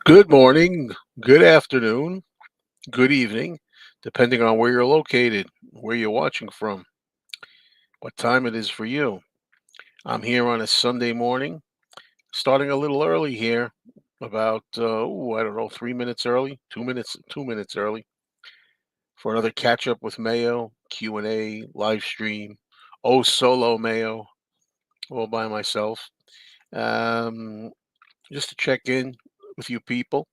Good morning, good afternoon, good evening, depending on where you're located, where you're watching from, what time it is for you. I'm here on a Sunday morning, starting a little early here, about I don't know, 3 minutes early, 2 minutes early for another catch up with Mayo Q&A live stream. Oh, solo Mayo, all by myself. Um, just to check in with you people,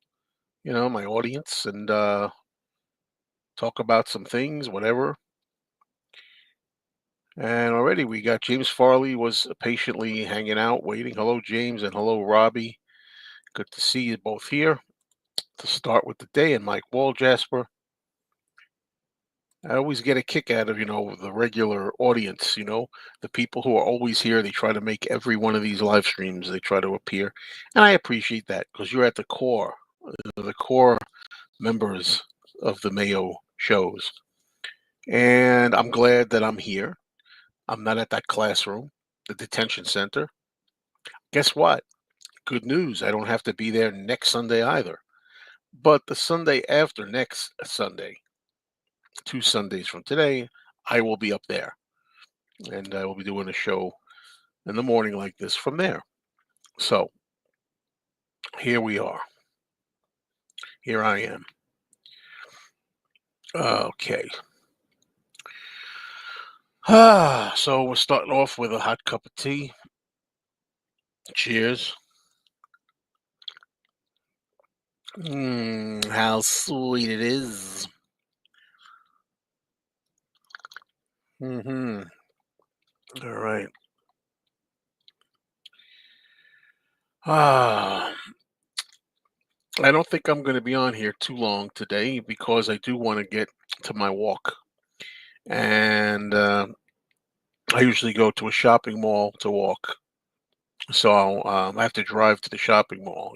my audience, and talk about some things, whatever. And already we got James Farley was patiently hanging out, waiting. Hello, James, and hello, Robbie. Good to see you both here to start with the day. And Mike Wall, Jasper. I always get a kick out of, the regular audience, the people who are always here. They try to make every one of these live streams, they try to appear. And I appreciate that because you're at the core members of the Mayo shows. And I'm glad that I'm here. I'm not at that classroom, the detention center. Guess what? Good news. I don't have to be there next Sunday either. But the Sunday after next Sunday, 2 Sundays from today, I will be up there. And I will be doing a show in the morning like this from there. So here we are. Here I am. Okay. So we're starting off with a hot cup of tea. Cheers. How sweet it is. Mm-hmm. All right. Ah, I don't think I'm going to be on here too long today because I do want to get to my walk. And I usually go to a shopping mall to walk. So I have to drive to the shopping mall.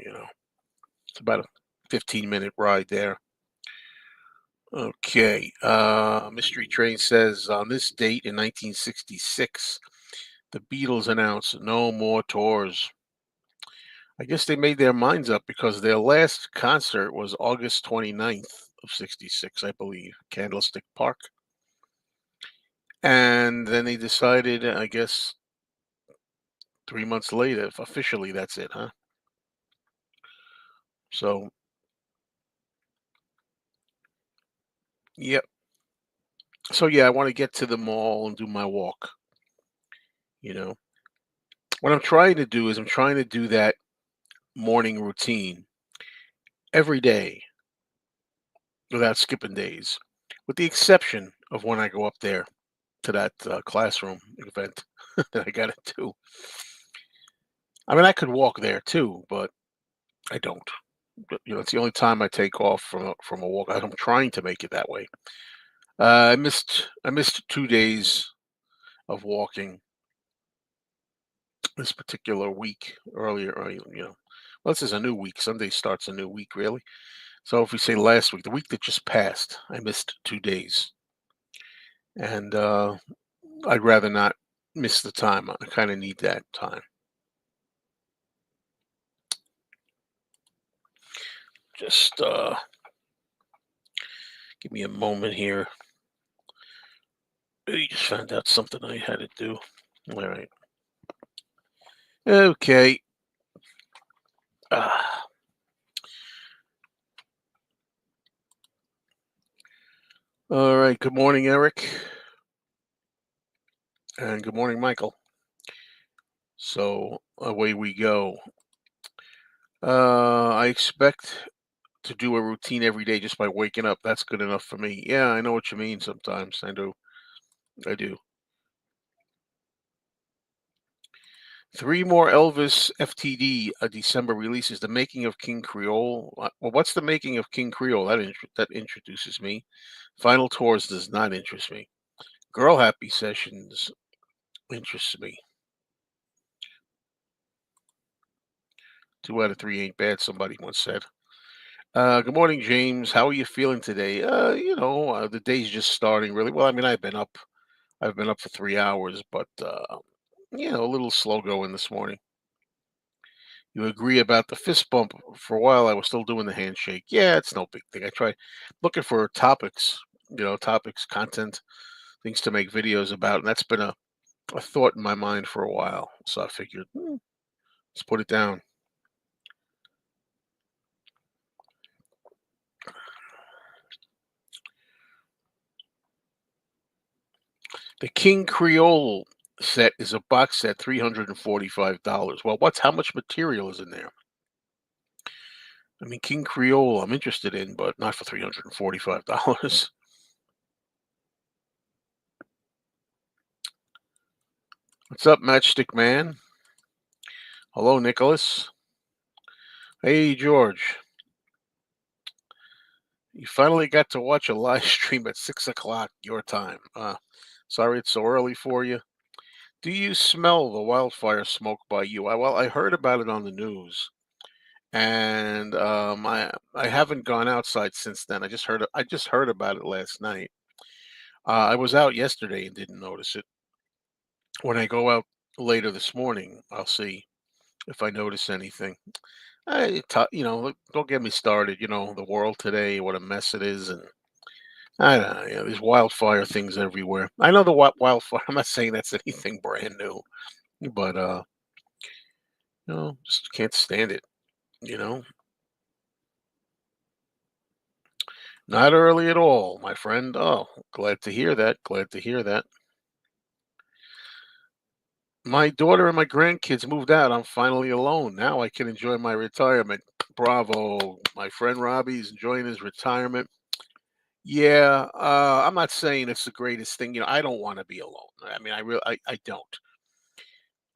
It's about a 15-minute ride there. Okay. Mystery Train says on this date in 1966, the Beatles announced no more tours. I guess they made their minds up because their last concert was August 29th of 66, I believe, Candlestick Park. And then they decided, I guess, 3 months later, if officially that's it, huh? So, yep. So, yeah, I want to get to the mall and do my walk. You know, what I'm trying to do is I'm trying to do that morning routine every day without skipping days, with the exception of when I go up there to that classroom event that I got to do. I mean, I could walk there too, but I don't. But, it's the only time I take off from a walk. I'm trying to make it that way. I missed 2 days of walking this particular week earlier. Well, this is a new week. Sunday starts a new week, really. So if we say last week, the week that just passed, I missed 2 days, and I'd rather not miss the time. I kind of need that time. Just give me a moment here. I just found out something I had to do. All right. Okay. Ah, all right. Good morning, Eric, and good morning, Michael. So away we go. I expect to do a routine every day just by waking up. That's good enough for me. Yeah, I know what you mean. Sometimes I do. I do. Three more Elvis FTD December releases. The Making of King Creole. Well, what's the Making of King Creole? That introduces me. Final Tours does not interest me. Girl Happy Sessions interests me. 2 out of 3 ain't bad. Somebody once said. Good morning, James. How are you feeling today? The day's just starting. Really well. I mean, I've been up for 3 hours, but a little slow going this morning. You agree about the fist bump. For a while, I was still doing the handshake. Yeah, it's no big thing. I try looking for topics, topics, content, things to make videos about, and that's been a thought in my mind for a while. So I figured, let's put it down. The King Creole set is a box set, $345. Well, how much material is in there? I mean, King Creole, I'm interested in, but not for $345. What's up, Matchstick Man? Hello, Nicholas. Hey, George. You finally got to watch a live stream at 6 o'clock your time. Sorry it's so early for you. Do you smell the wildfire smoke by you? Well, I heard about it on the news, and I haven't gone outside since then. I just heard about it last night. I was out yesterday and didn't notice it. When I go out later this morning, I'll see if I notice anything. Look, don't get me started. The world today, what a mess it is, and I don't know. There's wildfire things everywhere. I know the wildfire. I'm not saying that's anything brand new, but just can't stand it. You know, not early at all, my friend. Oh, glad to hear that. Glad to hear that. My daughter and my grandkids moved out. I'm finally alone. Now I can enjoy my retirement. Bravo. My friend Robbie's enjoying his retirement. Yeah, I'm not saying it's the greatest thing. I don't want to be alone. I mean, I don't.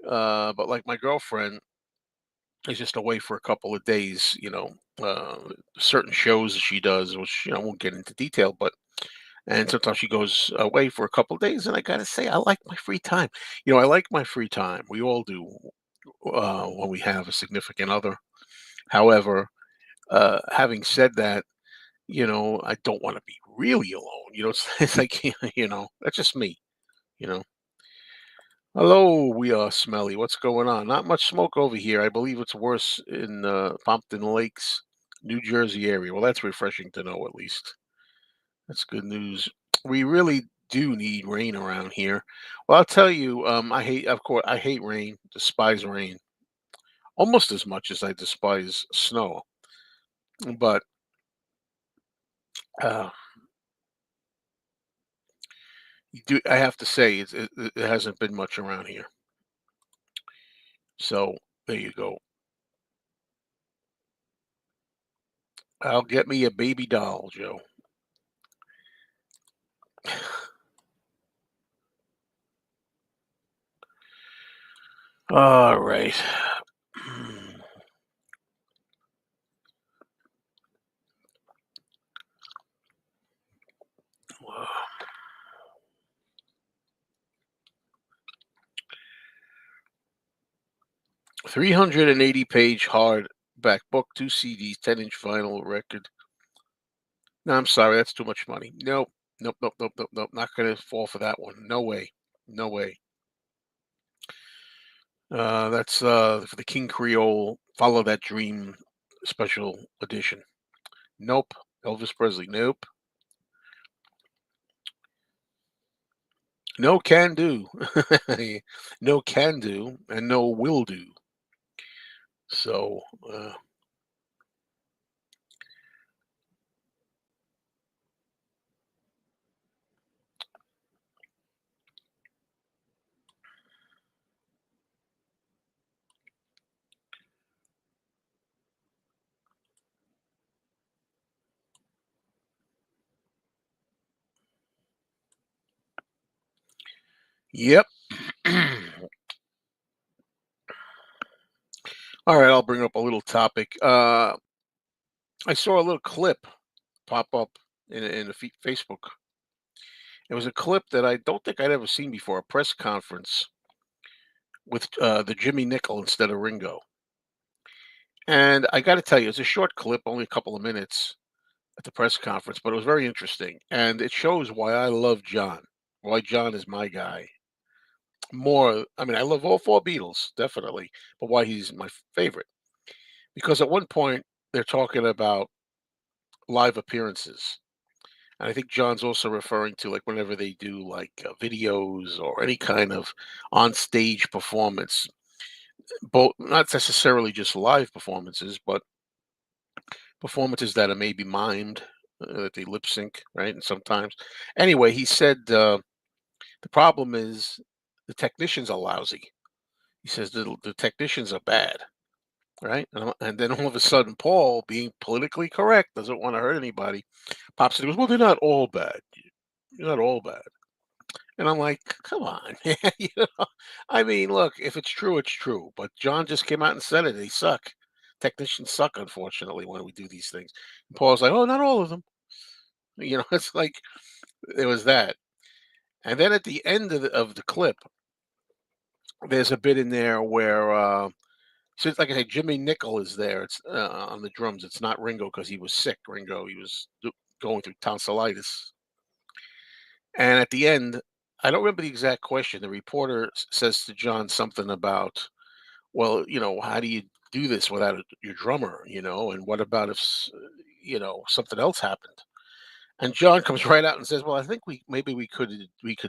But like my girlfriend is just away for a couple of days. Certain shows that she does, which I won't get into detail, but and sometimes she goes away for a couple of days, and I gotta say, I like my free time. I like my free time. We all do when we have a significant other. However, having said that, I don't want to be really alone. It's like that's just me. You know. Hello, we are smelly. What's going on? Not much smoke over here. I believe it's worse in Pompton Lakes, New Jersey area. Well, that's refreshing to know at least. That's good news. We really do need rain around here. Well, I'll tell you, of course, I hate rain, despise rain, almost as much as I despise snow. But uh, I have to say, it hasn't been much around here. So there you go. I'll get me a baby doll, Joe. All right. 380-page hardback book, two CDs, 10-inch vinyl record. No, I'm sorry, that's too much money. Nope, nope, nope, nope, nope, nope. Not gonna fall for that one. No way, no way. That's for the King Creole. Follow That Dream special edition. Nope. Elvis Presley. Nope. No can do. No can do, and no will do. So, yep. All right, I'll bring up a little topic. I saw a little clip pop up in the Facebook. It was a clip that I don't think I'd ever seen before. A press conference with the Jimmy Nickel instead of Ringo. And I got to tell you, it's a short clip, only a couple of minutes at the press conference, but it was very interesting. And it shows why I love John, why John is my guy. I mean, I love all four Beatles, definitely, but why he's my favorite. because at one point they're talking about live appearances. And I think John's also referring to like whenever they do like videos or any kind of on stage performance, both not necessarily just live performances, but performances that are maybe mimed, that they lip sync, right? And sometimes, anyway, he said the problem is the technicians are lousy. He says the technicians are bad, right? And then all of a sudden, Paul, being politically correct, doesn't want to hurt anybody, pops in and goes, "Well, they're not all bad. You're not all bad." And I'm like, "Come on, man." I mean, look, if it's true, it's true. But John just came out and said it. They suck. Technicians suck, unfortunately, when we do these things. And Paul's like, "Oh, not all of them." It's like there was that. And then at the end of the clip, there's a bit in there where, so it's like I said, Jimmy Nickel is there. It's on the drums. It's not Ringo because he was sick. Ringo, he was going through tonsillitis. And at the end, I don't remember the exact question. The reporter says to John something about, well, how do you do this without your drummer, and what about if, something else happened? And John comes right out and says, well, I think maybe we could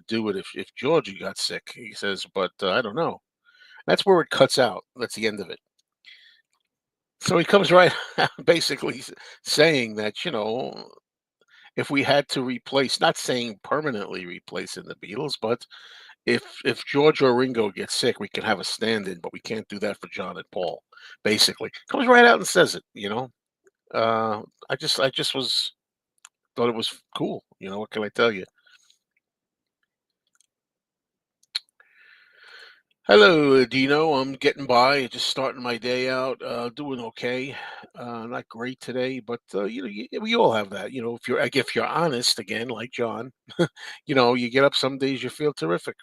do it if Georgie got sick. He says, but I don't know. That's where it cuts out. That's the end of it. So he comes right out basically saying that, if we had to replace, not saying permanently replacing the Beatles, but if George or Ringo gets sick, we can have a stand-in, but we can't do that for John and Paul. Basically, comes right out and says it. I just was thought it was cool. What can I tell you? Hello, Dino. I'm getting by, just starting my day out, doing okay. Not great today, but we all have that. If you're honest, again, like John, you get up some days you feel terrific.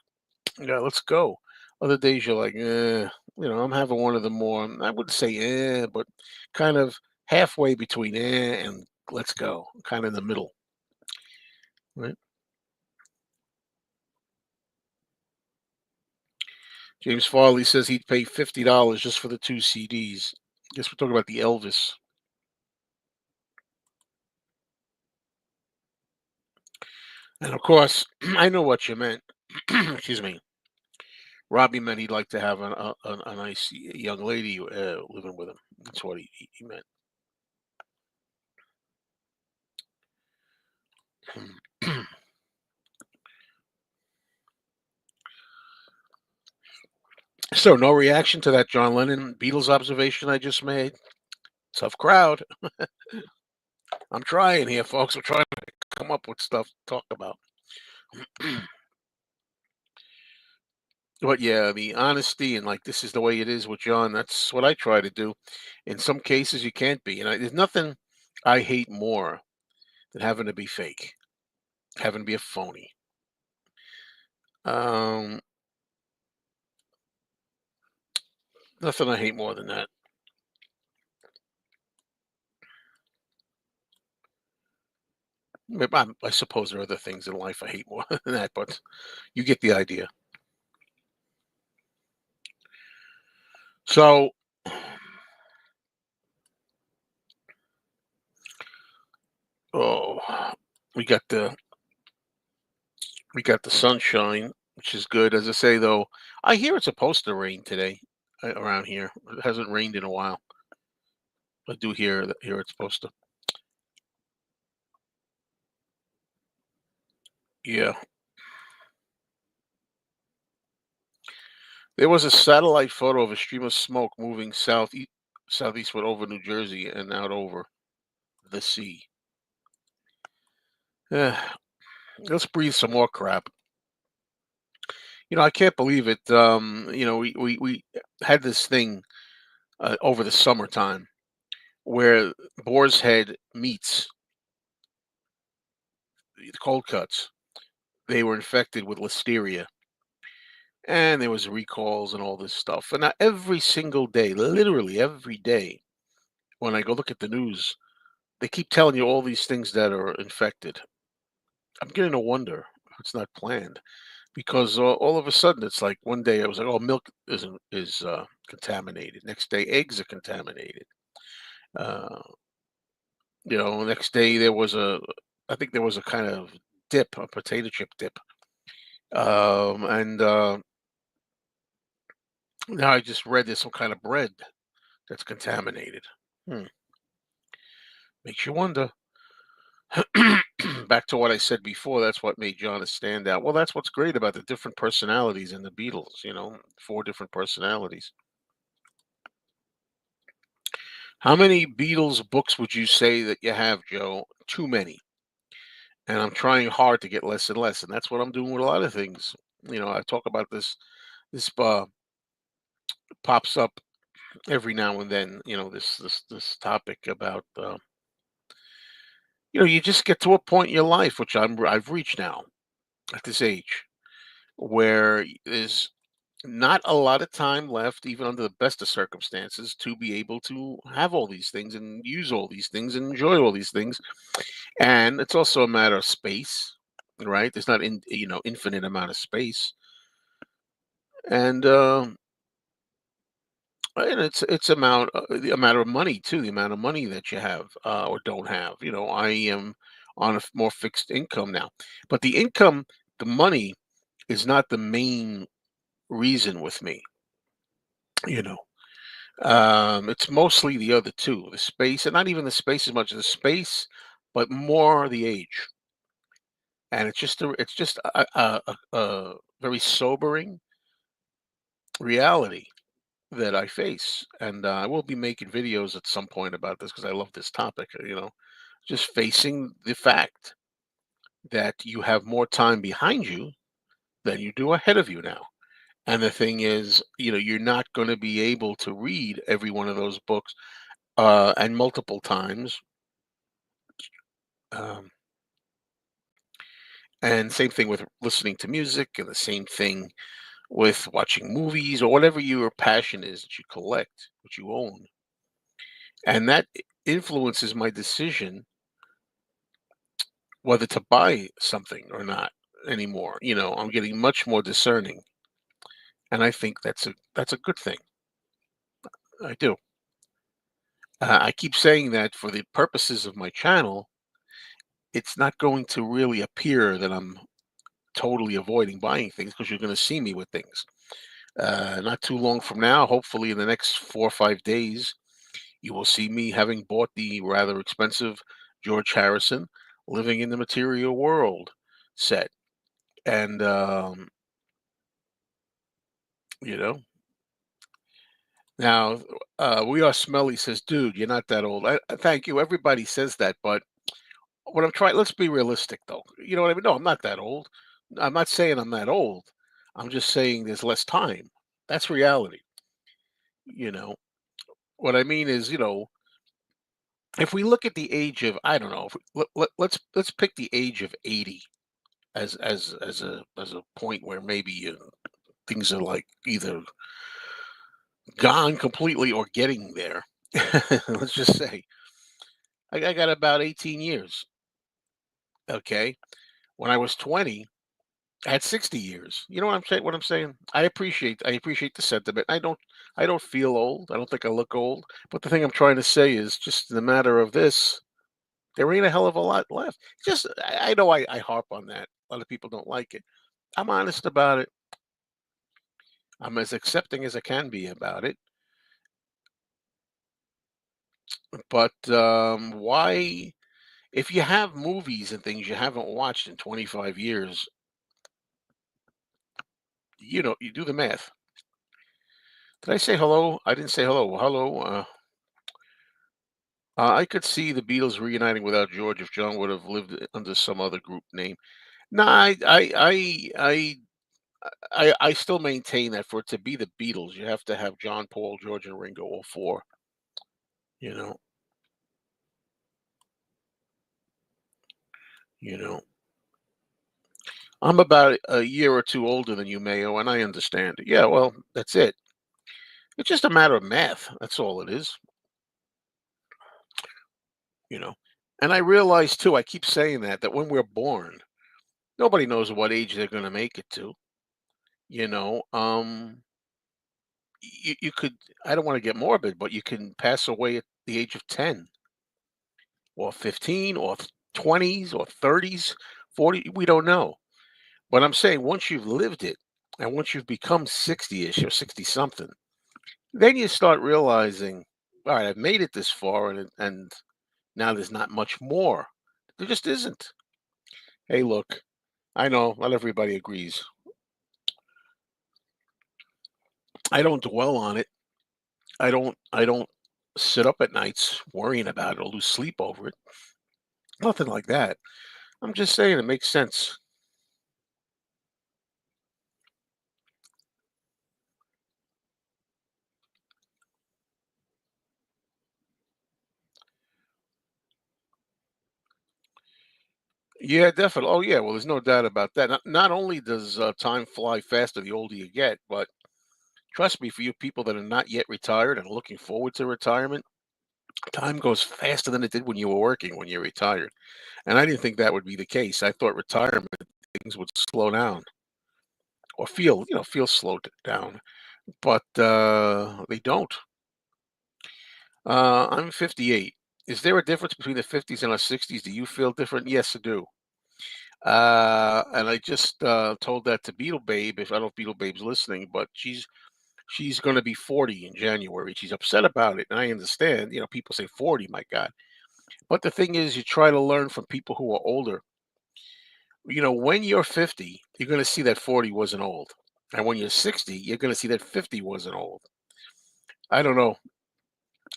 Yeah, let's go. Other days you're like, I'm having one of the more, I wouldn't say but kind of halfway between and let's go, kind of in the middle, right? James Farley says he'd pay $50 just for the two CDs. Guess we're talking about the Elvis. And of course, I know what you meant. Excuse me. Robbie meant he'd like to have a nice young lady living with him. That's what he meant. So, no reaction to that John Lennon Beatles observation I just made. Tough crowd. I'm trying here, folks. I'm trying to come up with stuff to talk about. But yeah, the honesty and like this is the way it is with John. That's what I try to do. In some cases, you can't be, and there's nothing I hate more than having to be fake, having to be a phony. Um, Nothing I hate more than that. I suppose there are other things in life I hate more than that, but you get the idea. So, oh, we got the we got the sunshine, which is good. As I say, though, I hear it's supposed to rain today around here. It hasn't rained in a while. I do hear it's supposed to. Yeah, there was a satellite photo of a stream of smoke moving southeastward over New Jersey and out over the sea. Eh, let's breathe some more crap. I can't believe it. We had this thing over the summertime where Boar's Head meets the cold cuts. They were infected with listeria, and there was recalls and all this stuff. And now every single day, literally every day, when I go look at the news, they keep telling you all these things that are infected. I'm getting to wonder if it's not planned because all of a sudden it's like one day I was like, "Oh, milk is contaminated." Next day, eggs are contaminated. Uh, next day there was I think there was a kind of dip, a potato chip dip. And Now I just read there's some kind of bread that's contaminated. Hmm. Makes you wonder. Back to what I said before, that's what made John a standout. Well, that's what's great about the different personalities in the Beatles, four different personalities. How many Beatles books would you say that you have, Joe? Too many. And I'm trying hard to get less and less. And that's what I'm doing with a lot of things. I talk about this pops up every now and then, this topic about you just get to a point in your life, which I've reached now at this age, where there's not a lot of time left, even under the best of circumstances, to be able to have all these things and use all these things and enjoy all these things. And it's also a matter of space, right? There's not infinite amount of space, and it's the amount of money too, the amount of money that you have or don't have. I am on a more fixed income now, but the money is not the main reason with me. You know, it's mostly the other two, the space, and not even the space as much as the space, but more the age. And it's just a very sobering reality that I face. And I will be making videos at some point about this because I love this topic. Just facing the fact that you have more time behind you than you do ahead of you now. And the thing is, you're not going to be able to read every one of those books and multiple times. Um, and same thing with listening to music, and the same thing with watching movies or whatever your passion is that you collect, what you own. And that influences my decision whether to buy something or not anymore. I'm getting much more discerning, and I think that's a good thing. I do. I keep saying that for the purposes of my channel, it's not going to really appear that I'm totally avoiding buying things because you're going to see me with things. Not too long from now, hopefully in the next 4 or 5 days, you will see me having bought the rather expensive George Harrison "Living in the Material World" set, and you know. Now, we are smelly says, "Dude, you're not that old." Thank you. Everybody says that, but what I'm trying. Let's be realistic, though. You know what I mean? No, I'm not that old. I'm not saying I'm that old. I'm just saying there's less time. That's reality. You know what I mean is, if we look at the age of, I don't know, if let's pick the age of 80 as a point where maybe things are like either gone completely or getting there. Let's just say I got about 18 years. Okay, when I was 20, I had 60 years. You know what I'm saying? What I'm saying? I appreciate the sentiment. I don't feel old. I don't think I look old. But the thing I'm trying to say is just in the matter of this, there ain't a hell of a lot left. Just I know I harp on that. A lot of people don't like it. I'm honest about it. I'm as accepting as I can be about it. But why, if you have movies and things you haven't watched in 25 years, you do the math. Did I say hello? I didn't say hello. Hello. I could see the Beatles reuniting without George if John would have lived under some other group name. No, I still maintain that for it to be the Beatles, you have to have John, Paul, George, and Ringo, all four. You know, you know. I'm about a year or two older than you, Mayo, and I understand. Yeah, well, that's it. It's just a matter of math. That's all it is. You know. And I realize too. I keep saying that when we're born, nobody knows what age they're going to make it to. You know, you could. I don't want to get morbid, but you can pass away the age of 10 or 15 or 20s or 30s, 40, we don't know. But I'm saying once you've lived it and once you've become 60-ish or 60 something, then you start realizing, all right, I've made it this far and now there's not much more. There just isn't. Hey, look, I know not everybody agrees. I don't dwell on it. I don't sit up at nights worrying about it or lose sleep over it. Nothing like that. I'm just saying it makes sense. Yeah, definitely. Oh, yeah. Well, there's no doubt about that. Not only does time fly faster the older you get, but trust me, for you people that are not yet retired and looking forward to retirement, time goes faster than it did when you were working when you retired. And I didn't think that would be the case. I thought retirement things would slow down or feel slowed down, but they don't. I'm 58. Is there a difference between the 50s and our 60s? Do you feel different? Yes, I do. And I just told that to Beetle Babe. If I don't know if Beetle Babe's listening, but she's going to be 40 in January. She's upset about it, and I understand. People say 40. My God. But the thing is, you try to learn from people who are older. When you're 50, you're going to see that 40 wasn't old, and when you're 60, you're going to see that 50 wasn't old. I don't know.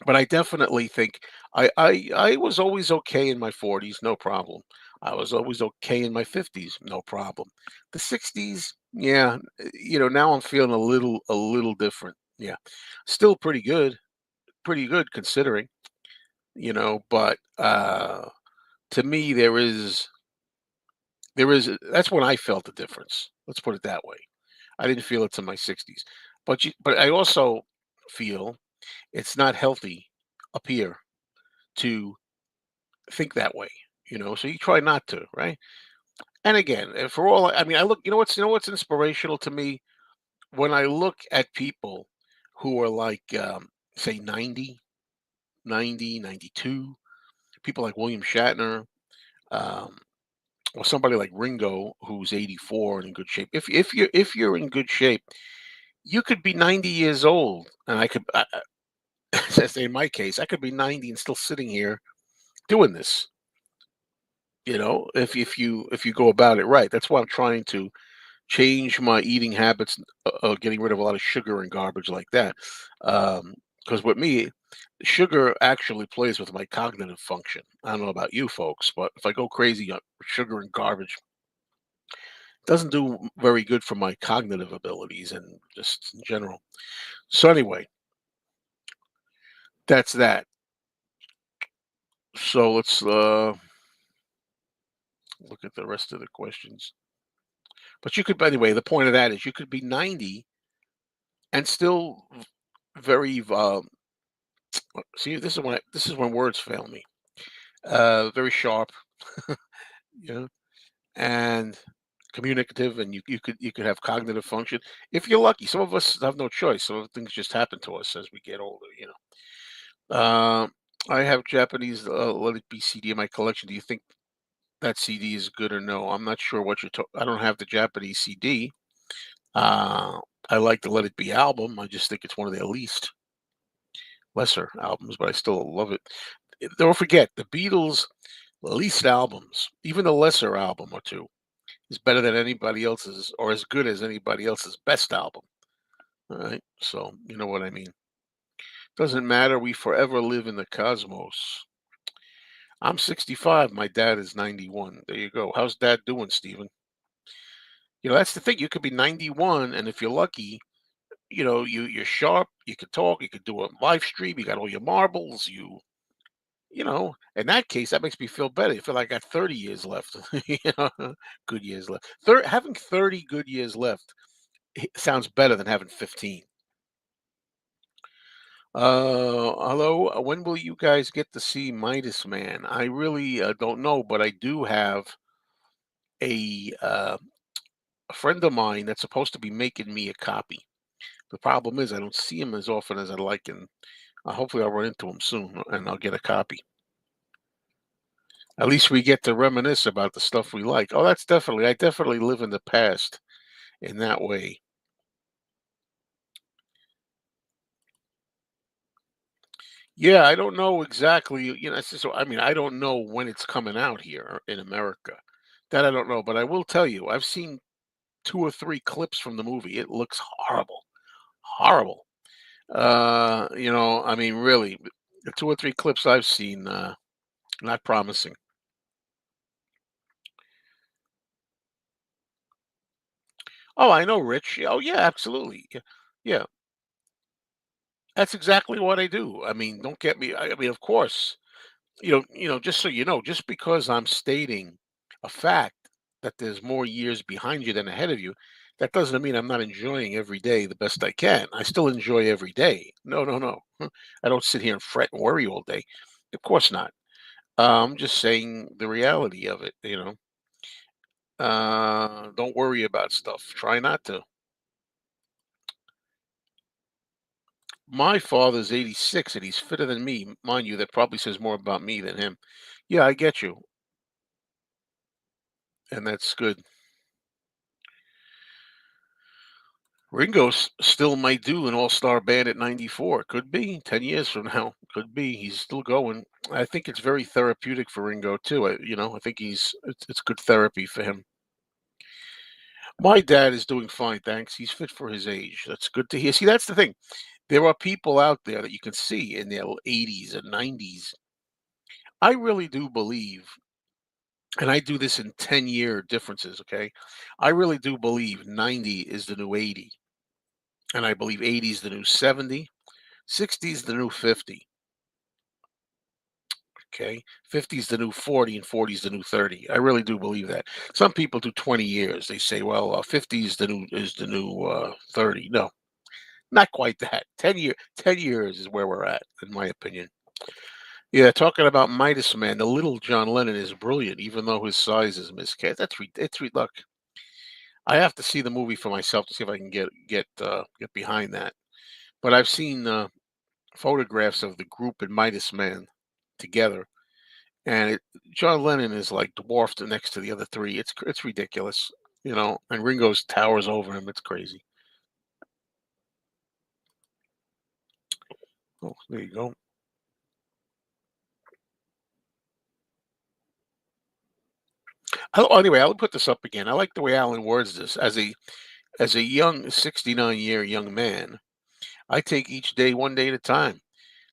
But I definitely think I was always okay in my 40s, no problem. I was always okay in my 50s, no problem. The 60s, yeah, now I'm feeling a little different. Yeah. Still pretty good considering, but to me there is that's when I felt the difference. Let's put it that way. I didn't feel it to my 60s. But I also feel it's not healthy up here to think that way, so you try not to, right? And again, for all I mean, I look, what's inspirational to me when I look at people who are like, say 92, people like William Shatner, um, or somebody like Ringo who's 84 and in good shape. If you're in good shape, you could be 90 years old, and say in my case, I could be 90 and still sitting here doing this. If you go about it right. That's why I'm trying to change my eating habits, getting rid of a lot of sugar and garbage like that. Because with me, sugar actually plays with my cognitive function. I don't know about you folks, but if I go crazy on sugar and garbage, it doesn't do very good for my cognitive abilities and just in general. So anyway, that's that. So let's look at the rest of the questions. But you could, by the way, the point of that is you could be 90 and still very see, this is when words fail me. Very sharp, you know, and communicative, and you could have cognitive function if you're lucky. Some of us have no choice. Some of the things just happen to us as we get older. I have Japanese Let It Be CD in my collection. Do you think that CD is good or no? I'm not sure what you're talking. I don't have the Japanese CD. Uh, I like the Let It Be album. I just think it's one of their least lesser albums, but I still love it. Don't forget the Beatles' least albums, even the lesser album or two, is better than anybody else's or as good as anybody else's best album. All right, so you know what I mean. Doesn't matter. We forever live in the cosmos. I'm 65. My dad is 91. There you go. How's dad doing, Steven? That's the thing. You could be 91, and if you're lucky, you're sharp. You could talk. You could do a live stream. You got all your marbles. In that case, that makes me feel better. I feel like I got 30 years left. Good years left. Having 30 good years left sounds better than having 15. Hello. When will you guys get to see Midas Man? I really don't know, but I do have a friend of mine that's supposed to be making me a copy. The problem is I don't see him as often as I'd like, and Hopefully, I'll run into him soon, and I'll get a copy. At least we get to reminisce about the stuff we like. Oh, I definitely live in the past in that way. Yeah, I don't know exactly, so I mean, I don't know when it's coming out here in America. That I don't know, but I will tell you, I've seen 2 or 3 clips from the movie. It looks horrible, horrible. I mean, really, the 2 or 3 clips I've seen, not promising. Oh, I know, Rich. Oh, yeah, absolutely. Yeah, yeah, that's exactly what I do. I mean, don't get me. I mean, of course, just so you know, just because I'm stating a fact that there's more years behind you than ahead of you, that doesn't mean I'm not enjoying every day the best I can. I still enjoy every day. No, no, no. I don't sit here and fret and worry all day. Of course not. I'm just saying the reality of it. Don't worry about stuff. Try not to. My father's 86 and he's fitter than me. Mind you, that probably says more about me than him. Yeah, I get you. And that's good. Still might do an all-star band at 94. Could be 10 years from now. Could be. He's still going. I think it's very therapeutic for Ringo too. I think it's good therapy for him. My dad is doing fine, thanks. He's fit for his age. That's good to hear. See, that's the thing. There are people out there that you can see in their 80s and 90s. I really do believe, and I do this in 10-year differences, okay? I really do believe 90 is the new 80, and I believe 80 is the new 70, 60 is the new 50, okay? 50 is the new 40, and 40 is the new 30. I really do believe that. Some people do 20 years. They say, well, 50 is the new 30. No, not quite that. 10 years is where we're at, in my opinion. Yeah, talking about Midas Man, the little John Lennon is brilliant, even though his size is miscast. Look, I have to see the movie for myself to see if I can get behind that. But I've seen photographs of the group in Midas Man together, and John Lennon is like dwarfed next to the other three. It's ridiculous, and Ringo's towers over him. It's crazy. Oh, there you go. Anyway, I'll put this up again. I like the way Alan words this. As a young 69-year young man, I take each day one day at a time.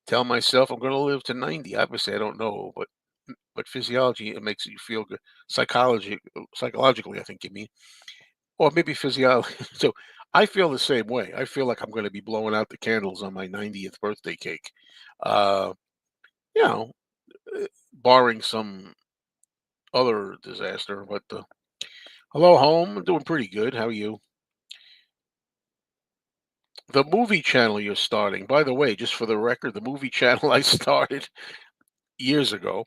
Tell myself I'm going to live to 90. Obviously, I don't know, but physiology, it makes you feel good. Psychologically, I think you mean, or maybe physiology. So I feel the same way. I feel like I'm going to be blowing out the candles on my 90th birthday cake. Uh, you know, barring some other disaster. But hello, home. I'm doing pretty good. How are you? The movie channel you're starting, by the way, just for the record, the movie channel I started years ago.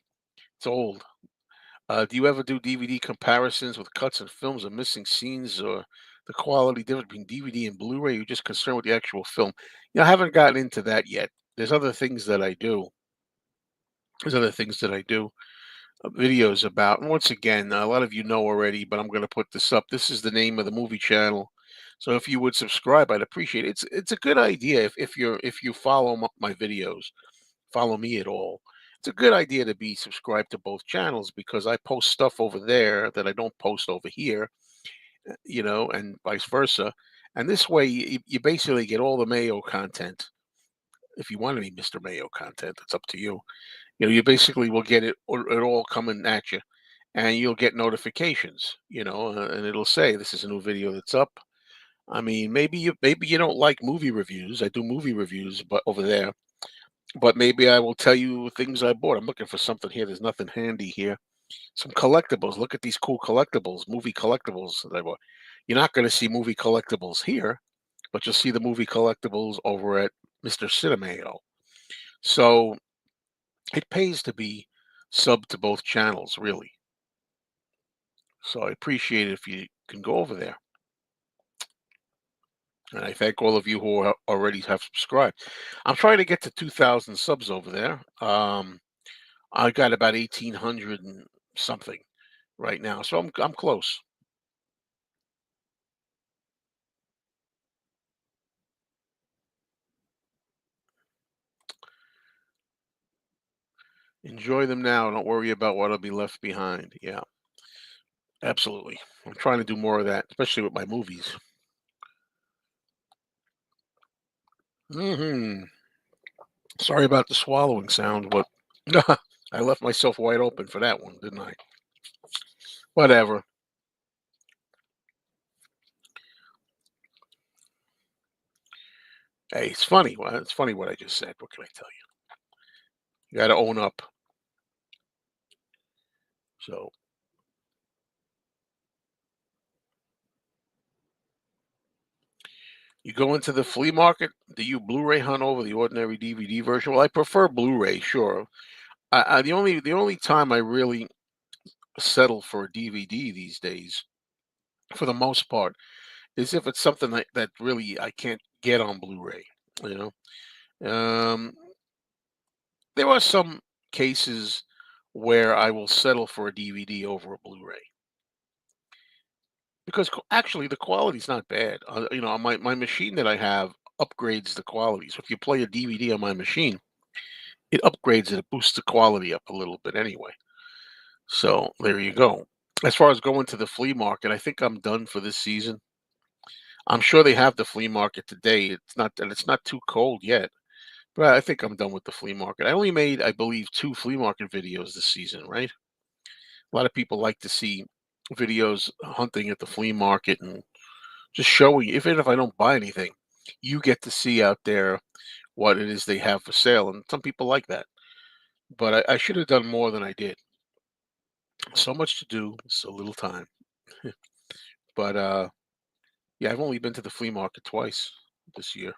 It's old. Do you ever do DVD comparisons with cuts and films or missing scenes or the quality difference between DVD and Blu-ray? You're just concerned with the actual film. I haven't gotten into that yet. There's other things that I do. There's other things that I do videos about. And once again, a lot of you know already, but I'm going to put this up. This is the name of the movie channel. So if you would subscribe, I'd appreciate it. It's a good idea if you follow my videos, follow me at all. It's a good idea to be subscribed to both channels because I post stuff over there that I don't post over here, and vice versa. And this way, you basically get all the Mayo content. If you want to be Mr. Mayo content, it's up to you. You basically will get it all coming at you, and you'll get notifications. And it'll say this is a new video that's up. I mean, maybe you don't like movie reviews. I do movie reviews, but over there. But maybe I will tell you things I bought. I'm looking for something here. There's nothing handy here. Some collectibles. Look at these cool collectibles, movie collectibles that I bought. You're not going to see movie collectibles here, but you'll see the movie collectibles over at Mr. Cinemayo. So it pays to be sub to both channels, really. So I appreciate it if you can go over there. And I thank all of you who already have subscribed. I'm trying to get to 2,000 subs over there. I got about 1,800 and something right now, so I'm close. Enjoy them now. Don't worry about what'll be left behind. Yeah, absolutely. I'm trying to do more of that, especially with my movies. Hmm. Sorry about the swallowing sound, but I left myself wide open for that one, didn't I? Whatever. Hey, it's funny. Well, it's funny what I just said. What can I tell you? You got to own up. So you go into the flea market. Do you Blu-ray hunt over the ordinary DVD version? Well, I prefer Blu-ray. Sure. The only time I really settle for a DVD these days, for the most part, is if it's something that really I can't get on Blu-ray. You know, there are some cases where I will settle for a DVD over a Blu-ray because actually the quality's not bad. On my machine that I have upgrades the quality. So if you play a DVD on my machine, it upgrades it, it boosts the quality up a little bit anyway. So there you go. As far as going to the flea market, I think I'm done for this season. I'm sure they have the flea market today. It's not too cold yet. But I think I'm done with the flea market. I only made, I believe, 2 flea market videos this season, right? A lot of people like to see videos hunting at the flea market and just showing, even if I don't buy anything, you get to see out there what it is they have for sale. And some people like that. But I should have done more than I did. So much to do, so little time. But yeah, I've only been to the flea market twice this year.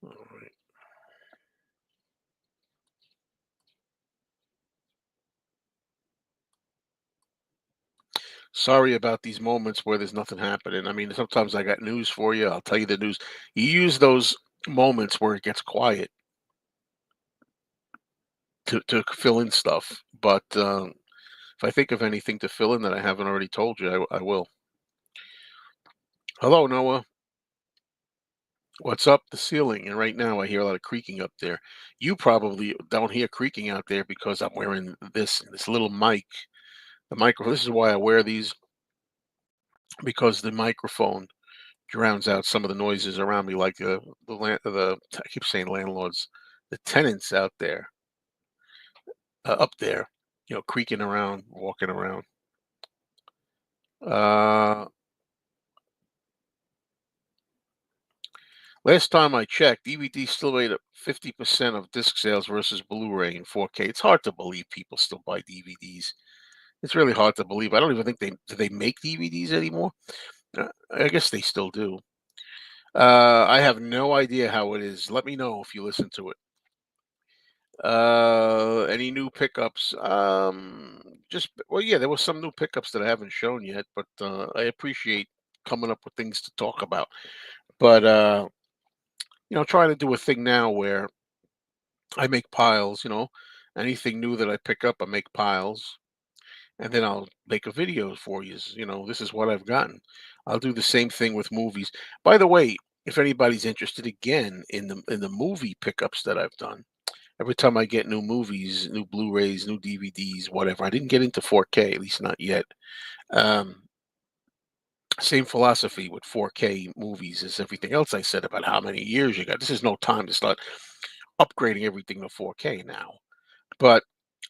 All right. Sorry about these moments where there's nothing happening. I mean, sometimes I got news for you. I'll tell you the news. You use those moments where it gets quiet to fill in stuff. But if I think of anything to fill in that I haven't already told you, I will. Hello, Noah. What's up? The ceiling. And right now I hear a lot of creaking up there. You probably don't hear creaking out there because I'm wearing this little mic. The microphone. This is why I wear these, because the microphone drowns out some of the noises around me, like I keep saying landlords, the tenants out there, up there, creaking around, walking around. Uh, Last time I checked, DVD still made up 50% of disc sales versus Blu-ray and 4K. It's hard to believe people still buy DVDs. It's really hard to believe. I don't even think they make DVDs anymore. I guess they still do. I have no idea how it is. Let me know if you listen to it. Any new pickups? Just well, yeah, there was some new pickups that I haven't shown yet, but I appreciate coming up with things to talk about. But trying to do a thing now where I make piles. Anything new that I pick up, I make piles, and then I'll make a video for you. This is what I've gotten. I'll do the same thing with movies. By the way, if anybody's interested again in the movie pickups that I've done. Every time I get new movies, new Blu-rays, new DVDs, whatever. I didn't get into 4K, at least not yet. Um, Same philosophy with 4K movies as everything else I said about how many years you got. This is no time to start upgrading everything to 4K now. But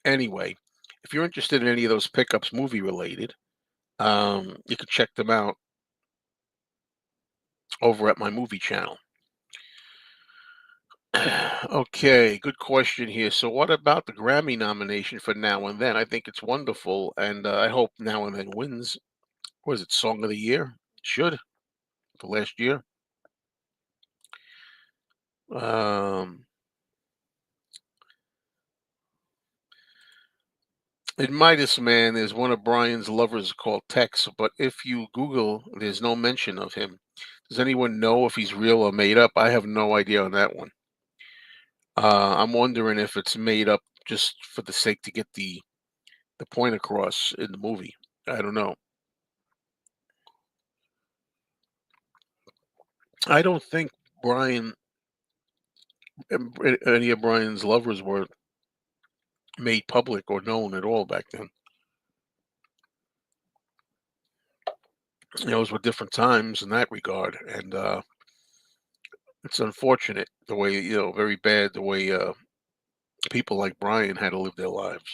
anyway, if you're interested in any of those pickups, movie related, you can check them out over at my movie channel. Okay, good question here. So, what about the Grammy nomination for Now and Then? I think it's wonderful, and I hope Now and Then wins. Was it Song of the Year? It should. for last year. Um, in Midas Man, there's one of Brian's lovers called Tex, but if you Google, there's no mention of him. Does anyone know if he's real or made up? I have no idea on that one. I'm wondering if it's made up just for the sake to get the point across in the movie. I don't know. I don't think Brian, any of Brian's lovers were made public or known at all back then. Those were different times in that regard, and it's unfortunate the way very bad the way people like Brian had to live their lives,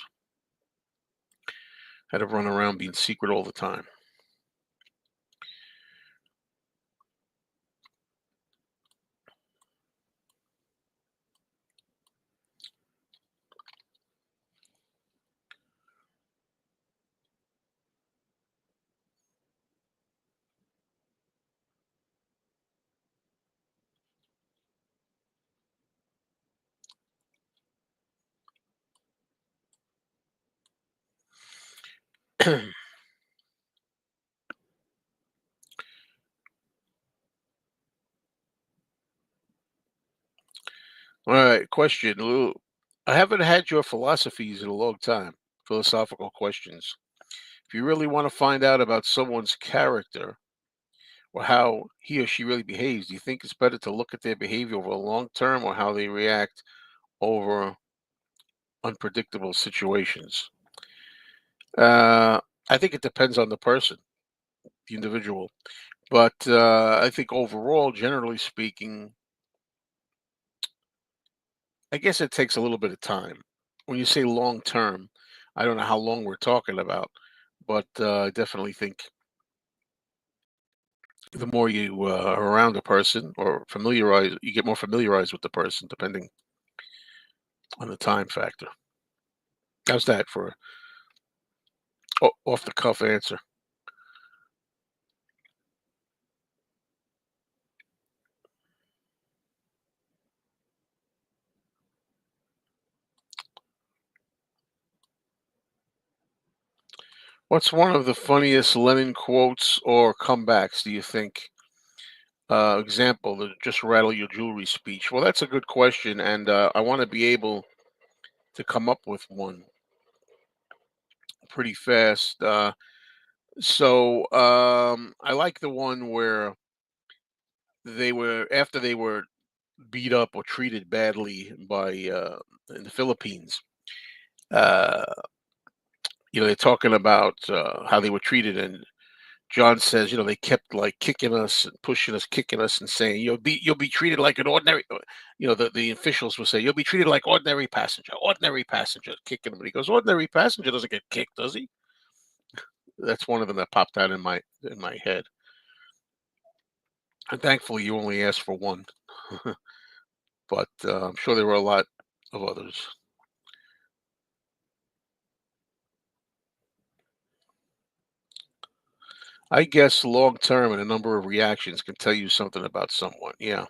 had to run around being secret all the time. All right, question. I haven't had your philosophies in a long time. Philosophical questions. If you really want to find out about someone's character or how he or she really behaves, do you think it's better to look at their behavior over a long term or how they react over unpredictable situations? Uh, I think it depends on the person, the individual. But I think overall, generally speaking, I guess it takes a little bit of time. When you say long term, I don't know how long we're talking about, but I definitely think the more you are around a person or you get more familiarized with the person, depending on the time factor. How's that for a off the cuff answer? What's one of the funniest Lennon quotes or comebacks do you think? Example, the just rattle your jewelry speech. Well, that's a good question, and I want to be able to come up with one pretty fast. I like the one where they were after they were beat up or treated badly by in the Philippines. Uh, they're talking about how they were treated, and John says, they kept like kicking us and pushing us, kicking us, and saying, you'll be treated like an ordinary. The officials will say, you'll be treated like ordinary passenger, kicking him. And he goes, ordinary passenger doesn't get kicked, does he? That's one of them that popped out in my head. And thankfully, you only asked for one, but I'm sure there were a lot of others. I guess long term and a number of reactions can tell you something about someone. Yeah.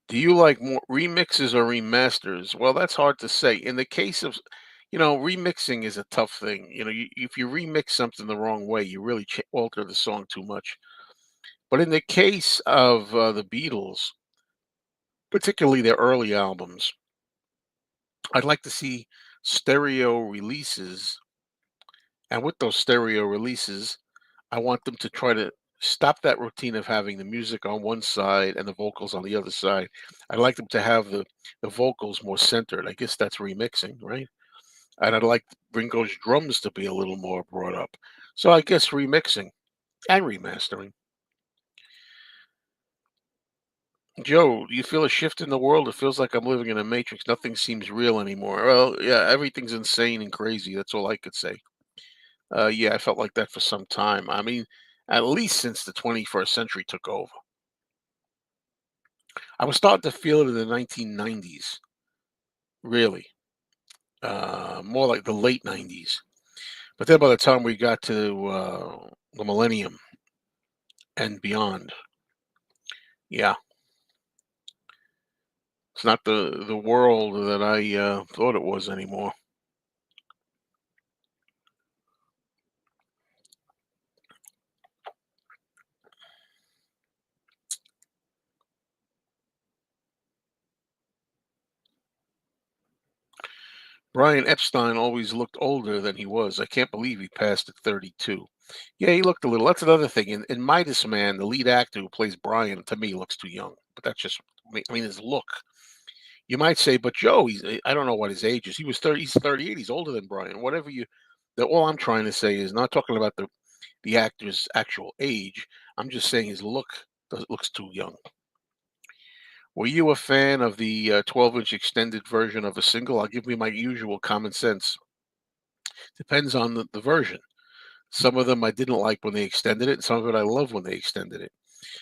Do you like more remixes or remasters? Well, that's hard to say. In the case of, remixing is a tough thing. If you remix something the wrong way, you really alter the song too much. But in the case of the Beatles, particularly their early albums, I'd like to see stereo releases. And with those stereo releases, I want them to try to stop that routine of having the music on one side and the vocals on the other side. I'd like them to have the vocals more centered. I guess that's remixing, right? And I'd like Ringo's drums to be a little more brought up. So I guess remixing and remastering. Joe, do you feel a shift in the world? It feels like I'm living in a matrix. Nothing seems real anymore. Well, yeah, everything's insane and crazy. That's all I could say. Yeah, I felt like that for some time. I mean, at least since the 21st century took over. I was starting to feel it in the 1990s, really, more like the late 90s. But then by the time we got to the millennium and beyond, yeah, it's not the world that I thought it was anymore. Brian Epstein always looked older than he was. I can't believe he passed at 32. Yeah, he looked a little. That's another thing. In Midas Man, the lead actor who plays Brian, to me, looks too young. But that's just, I mean, his look. You might say, but Joe, I don't know what his age is. He was 30, he's 38. He's older than Brian. Whatever you, all I'm trying to say is not talking about the actor's actual age. I'm just saying his looks too young. Were you a fan of the 12-inch extended version of a single? I'll give you my usual common sense. Depends on the version. Some of them I didn't like when they extended it, and some of it I love when they extended it.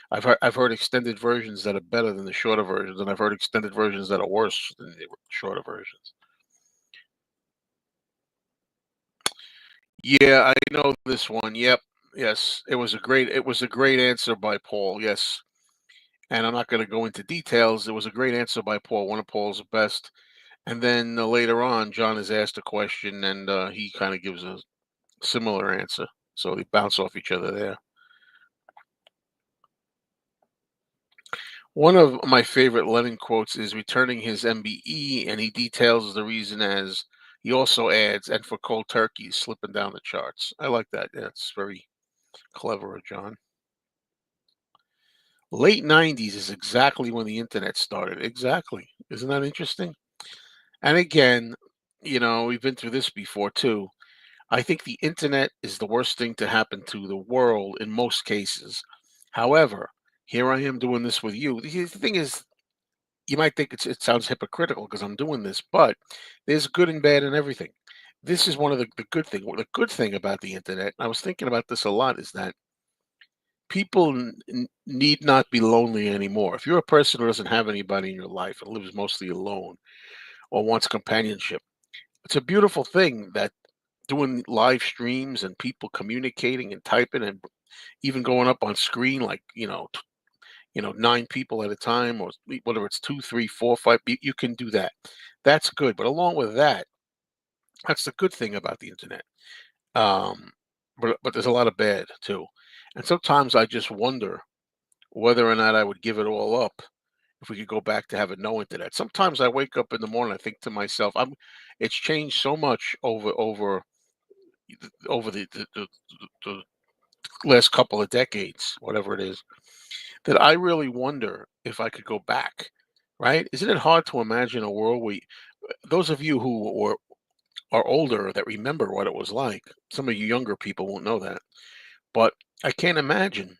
I've heard extended versions that are better than the shorter versions, and I've heard extended versions that are worse than the shorter versions. Yeah, I know this one. Yep. Yes. It was a great answer by Paul. Yes. And I'm not going to go into details. It was a great answer by Paul, one of Paul's best. And then later on, John is asked a question, and he kind of gives a similar answer. So they bounce off each other there. One of my favorite Lennon quotes is returning his MBE, and he details the reason as he also adds, and for cold turkeys slipping down the charts. I like that. Yeah, it's very clever of John. Late 90s is exactly when the internet started. Exactly. Isn't that interesting? And again, we've been through this before too. I think the internet is the worst thing to happen to the world in most cases. However, here I am doing this with you. The thing is, you might think it sounds hypocritical because I'm doing this, but there's good and bad in everything. This is one of the good thing. The good thing about the internet, I was thinking about this a lot, is that people need not be lonely anymore. If you're a person who doesn't have anybody in your life and lives mostly alone or wants companionship, it's a beautiful thing that doing live streams and people communicating and typing and even going up on screen like 9 people at a time, or whether it's two, three, four, five, you can do that. That's good. But along with that, that's the good thing about the internet. Um, but there's a lot of bad too. And sometimes I just wonder whether or not I would give it all up if we could go back to having no internet. Sometimes I wake up in the morning, I think to myself, it's changed so much over the last couple of decades, whatever it is, that I really wonder if I could go back. Right? Isn't it hard to imagine a world where those of you who are older that remember what it was like? Some of you younger people won't know that, but I can't imagine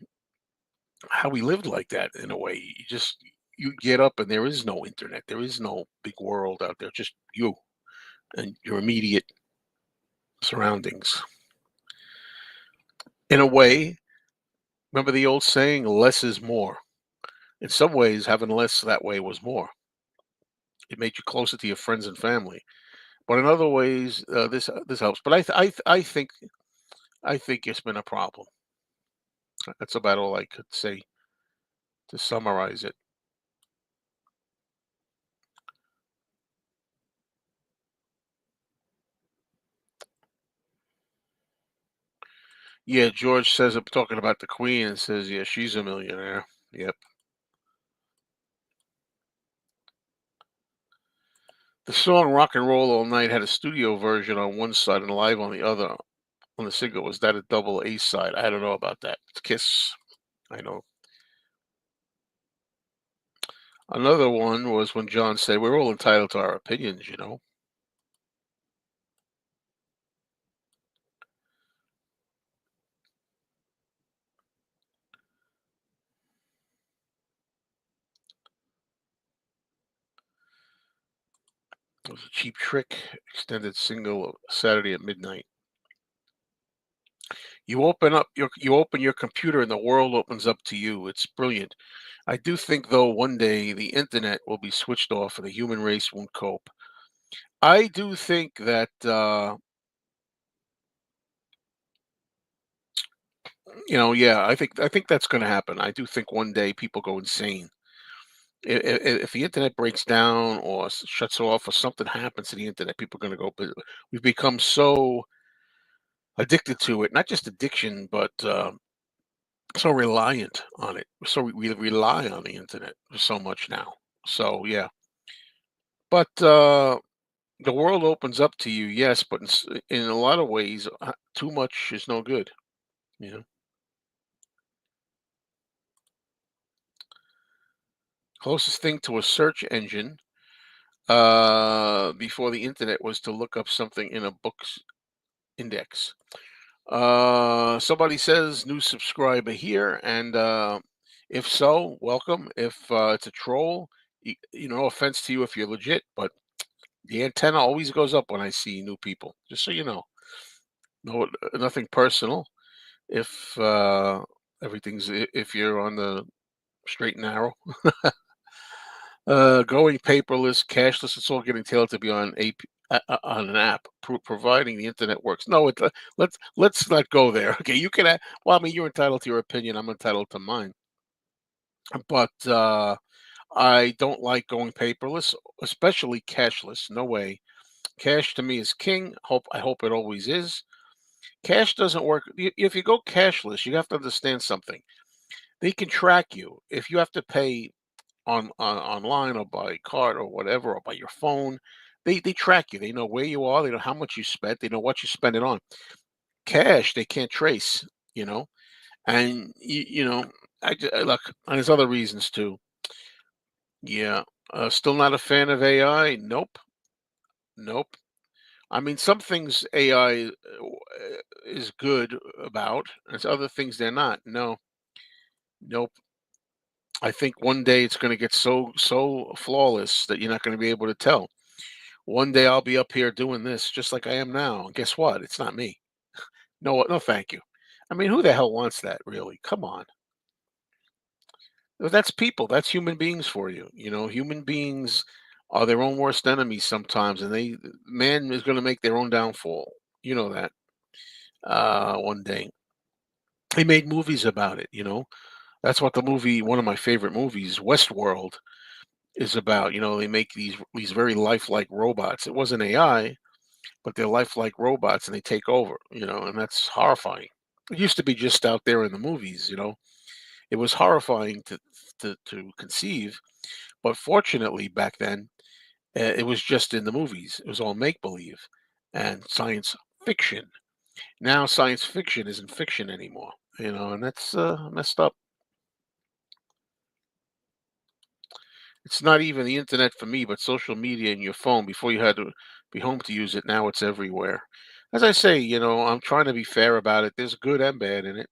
how we lived like that in a way. You get up and there is no internet. There is no big world out there. Just you and your immediate surroundings. In a way, remember the old saying, less is more. In some ways, having less that way was more. It made you closer to your friends and family. But in other ways, this helps. But I think it's been a problem. That's about all I could say to summarize it. Yeah, George says, I'm talking about the Queen, and says, yeah, she's a millionaire. Yep. The song "Rock and Roll All Night" had a studio version on one side and live on the other. On the single, was that a double A side? I don't know about that. It's Kiss. I know. Another one was when John said, "We're all entitled to our opinions." It was a Cheap Trick extended single Saturday at midnight. You open your computer and the world opens up to you. It's brilliant. I do think though one day the internet will be switched off and the human race won't cope. I do think that Yeah, I think that's going to happen. I do think one day people go insane. If the internet breaks down or shuts off or something happens to the internet, people are going to go. But we've become so addicted to it, not just addiction, but so reliant on it. So we rely on the internet so much now. So yeah, but the world opens up to you, yes, but in a lot of ways, too much is no good. You know, closest thing to a search engine before the internet was to look up something in a book's index. Somebody says new subscriber here, and if so, welcome. If it's a troll, no offense to you if you're legit, but the antenna always goes up when I see new people. Just so you know, no, nothing personal. If if you're on the straight and narrow, going paperless, cashless, it's all getting tailored to be on on an app, providing the internet works. No, let's not go there. Okay, you can. Well, I mean, you're entitled to your opinion. I'm entitled to mine. But I don't like going paperless, especially cashless. No way. Cash to me is king. I hope it always is. Cash doesn't work. If you go cashless, you have to understand something. They can track you. If you have to pay on online or by card or whatever or by your phone, they track you. They know where you are. They know how much you spent. They know what you spend it on. Cash, they can't trace. You know, and look. And there's other reasons too. Yeah, still not a fan of AI. Nope, nope. I mean, some things AI is good about, there's other things they're not. No, nope. I think one day it's going to get so flawless that you're not going to be able to tell. One day I'll be up here doing this just like I am now, and guess what? It's not me. No, no, thank you. I mean, who the hell wants that, really? Come on. That's people. That's human beings for you. Human beings are their own worst enemies sometimes, and man is going to make their own downfall. You know that. One day they made movies about it. That's what the movie, one of my favorite movies, Westworld, is about. They make these very lifelike robots. It wasn't AI, but they're lifelike robots, and they take over. And that's horrifying. It used to be just out there in the movies. It was horrifying to conceive, but fortunately back then it was just in the movies. It was all make believe and science fiction. Now science fiction isn't fiction anymore. And that's messed up. It's not even the internet for me, but social media in your phone. Before you had to be home to use it, now it's everywhere. As I say, I'm trying to be fair about it. There's good and bad in it.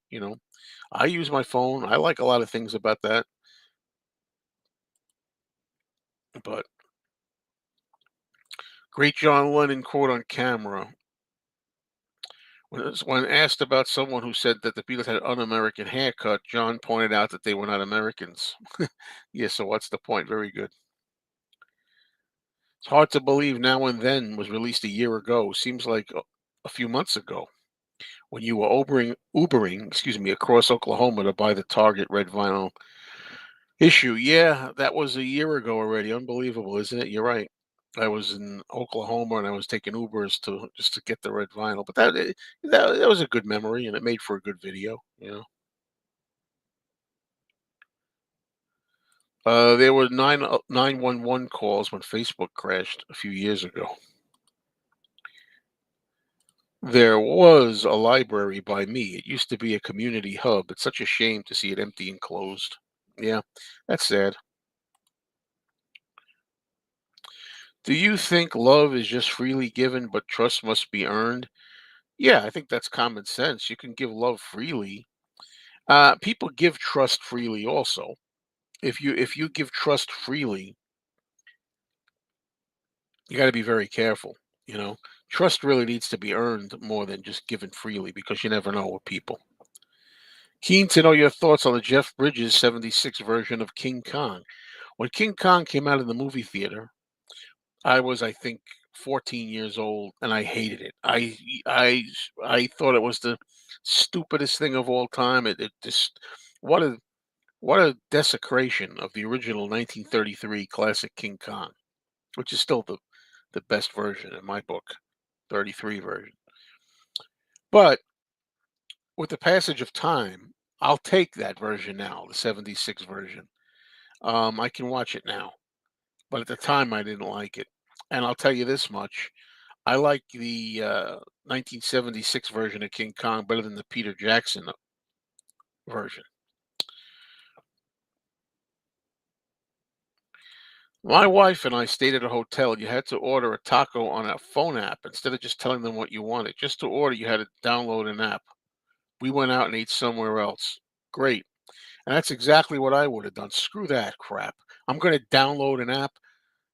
I use my phone. I like a lot of things about that, but great John Lennon quote on camera. When asked about someone who said that the Beatles had an un-American haircut, John pointed out that they were not Americans. Yeah, so what's the point? Very good. It's hard to believe Now and Then was released a year ago. Seems like a few months ago when you were Ubering, excuse me, across Oklahoma to buy the Target red vinyl issue. Yeah, that was a year ago already. Unbelievable, isn't it? You're right. I was in Oklahoma and I was taking Ubers to just to get the red vinyl. But that was a good memory and it made for a good video. There were 911 calls when Facebook crashed a few years ago. There was a library by me. It used to be a community hub. It's such a shame to see it empty and closed. Yeah, that's sad. Do you think love is just freely given, but trust must be earned? Yeah, I think that's common sense. You can give love freely. People give trust freely also. If you give trust freely, you got to be very careful. You know, Trust really needs to be earned more than just given freely because you never know with people. Keen to know your thoughts on the Jeff Bridges '76 version of King Kong. When King Kong came out in the movie theater, I was, I think, 14 years old, and I hated it. I I thought it was the stupidest thing of all time. It just what a what a desecration of the original 1933 classic King Kong, which is still the best version in my book, 33 version. But with the passage of time, I'll take that version now, the 76 version. I can watch it now, but at the time I didn't like it. And I'll tell you this much. I like the 1976 version of King Kong better than the Peter Jackson version. My wife and I stayed at a hotel. You had to order a taco on a phone app instead of just telling them what you wanted. Just to order, you had to download an app. We went out and ate somewhere else. Great. And that's exactly what I would have done. Screw that crap. I'm going to download an app.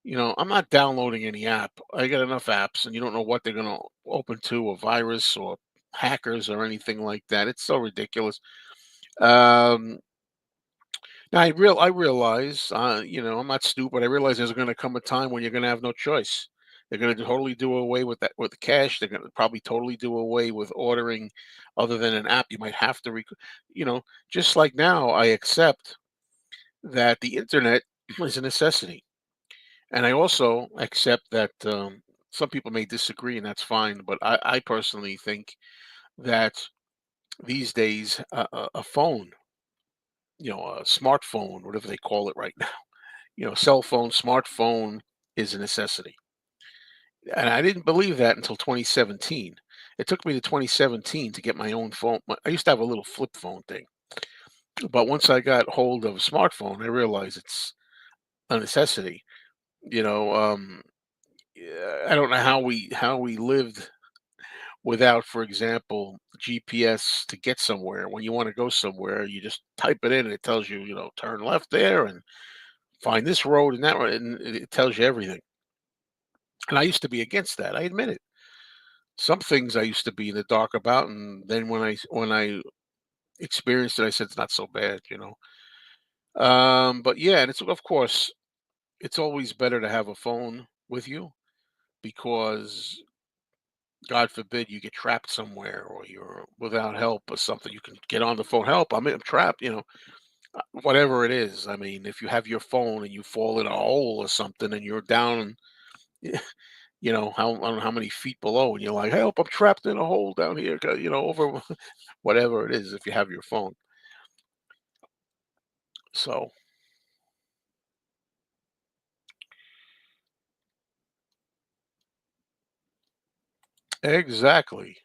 I'm not downloading any app. I got enough apps, and you don't know what they're going to open to, a virus or hackers or anything like that. It's so ridiculous. Um, Now I realize, I'm not stupid. I realize there's going to come a time when you're going to have no choice. They're going to totally do away with that with the cash. They're going to probably totally do away with ordering other than an app. You might have to, you know, just like now, I accept that the internet is a necessity, and I also accept that some people may disagree, and that's fine. But I personally think that these days, a phone, a smartphone, whatever they call it right now, cell phone, smartphone is a necessity. And I didn't believe that until 2017. It took me to 2017 to get my own phone. I used to have a little flip phone thing, but once I got hold of a smartphone, I realized it's a necessity. You know, yeah, I don't know how we lived without, for example, GPS to get somewhere. When you want to go somewhere, you just type it in and it tells you, turn left there and find this road and that road, and it tells you everything. And I used to be against that. I admit it. Some things I used to be in the dark about, and then when I experienced it, I said it's not so bad. But yeah, and it's of course it's always better to have a phone with you because God forbid you get trapped somewhere or you're without help or something. You can get on the phone. Help! I'm trapped. Whatever it is. I mean, if you have your phone and you fall in a hole or something and you're down, how I don't know how many feet below, and you're like, "Help! I'm trapped in a hole down here." Over whatever it is, if you have your phone. So exactly,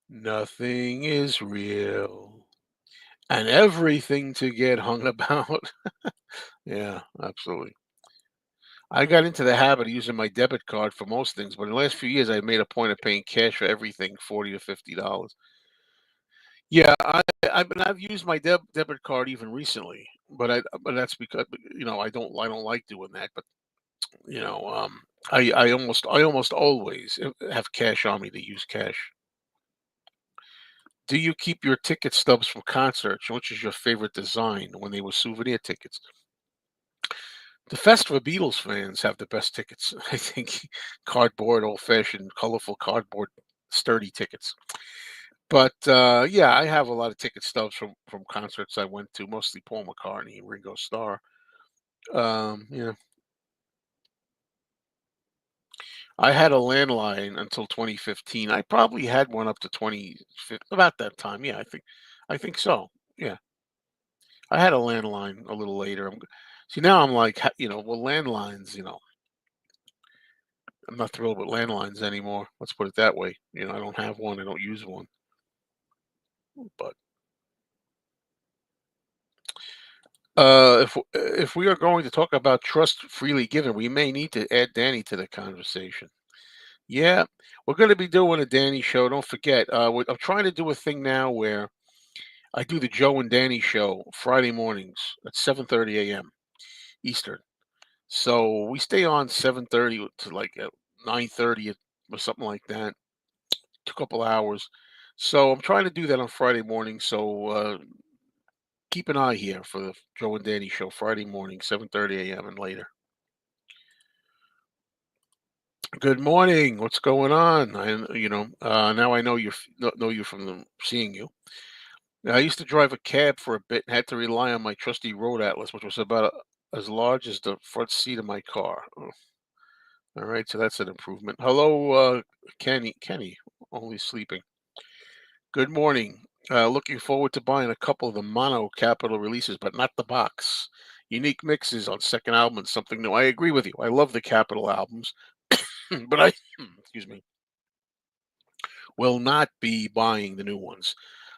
nothing is real, and everything to get hung about. Yeah, absolutely. I got into the habit of using my debit card for most things, but in the last few years, I made a point of paying cash for everything, $40 to $50. Yeah, I've used my debit card even recently, but that's because I don't like doing that. But you know, um, I almost always have cash on me to use cash. Do you keep your ticket stubs from concerts? Which is your favorite design when they were souvenir tickets? The Festival Beatles fans have the best tickets. I think cardboard, old-fashioned, colorful cardboard, sturdy tickets. But yeah, I have a lot of ticket stubs from concerts I went to, mostly Paul McCartney and Ringo Starr. Yeah, I had a landline until 2015. I probably had one up to 20 about that time. Yeah, I think so. Yeah. I had a landline a little later. See, now I'm like, well, landlines, I'm not thrilled with landlines anymore. Let's put it that way. I don't have one. I don't use one. But if we are going to talk about trust freely given, we may need to add Danny to the conversation. Yeah, we're going to be doing a Danny show. Don't forget. I'm trying to do a thing now where I do the Joe and Danny show Friday mornings at 7:30 a.m. Eastern. So we stay on 7:30 to like 9:30 or something like that. A couple hours. So I'm trying to do that on Friday morning. So keep an eye here for the Joe and Danny show Friday morning, 7:30 a.m. and later. Good morning. What's going on? Now I know know you from seeing you. I used to drive a cab for a bit and had to rely on my trusty road atlas, which was about as large as the front seat of my car. Oh, all right, so that's an improvement. Hello, Kenny. Kenny, only sleeping. Good morning. Looking forward to buying a couple of the mono capital releases, but not the box. Unique mixes on second album and something new. I agree with you. I love the capital albums, but I, excuse me, will not be buying the new ones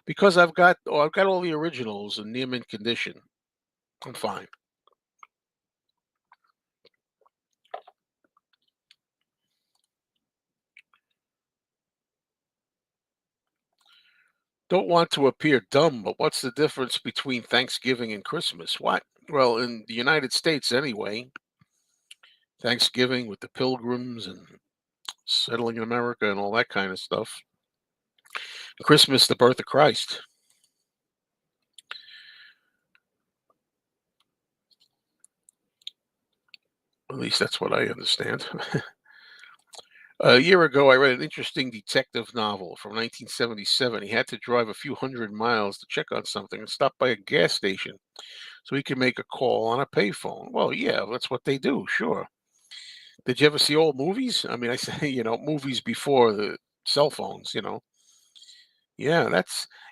because I've got all the originals in near mint condition. I'm fine. Don't want to appear dumb, but what's the difference between Thanksgiving and Christmas? What? Well, in the United States anyway, Thanksgiving with the pilgrims and settling in America and all that kind of stuff. Christmas, the birth of Christ. At least that's what I understand. A year ago, I read an interesting detective novel from 1977. He had to drive a few hundred miles to check on something and stop by a gas station so he could make a call on a payphone. Well, yeah, that's what they do, sure. Did you ever see old movies? I mean, I say, movies before the cell phones, Yeah,